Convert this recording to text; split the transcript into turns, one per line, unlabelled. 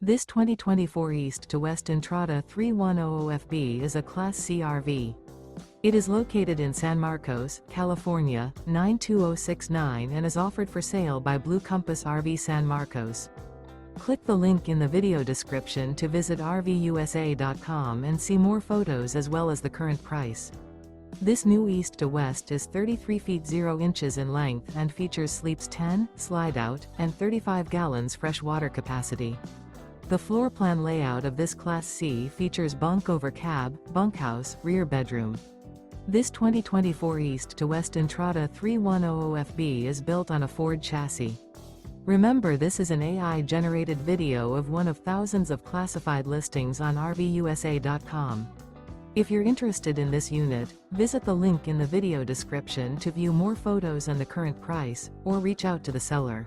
This 2024 East to West Entrada 3100FB is a Class C RV. It is located in San Marcos, California, 92069 and is offered for sale by Blue Compass RV San Marcos. Click the link in the video description to visit RVUSA.com and see more photos as well as the current price. This new East to West is 33 feet 0 inches in length and features sleeps 10, slide-out, and 35 gallons fresh water capacity. The floor plan layout of this Class C features bunk over cab, bunkhouse, rear bedroom. This 2024 East to West Entrada 3100FB is built on a Ford chassis. Remember, this is an AI-generated video of one of thousands of classified listings on RVUSA.com. If you're interested in this unit, visit the link in the video description to view more photos and the current price, or reach out to the seller.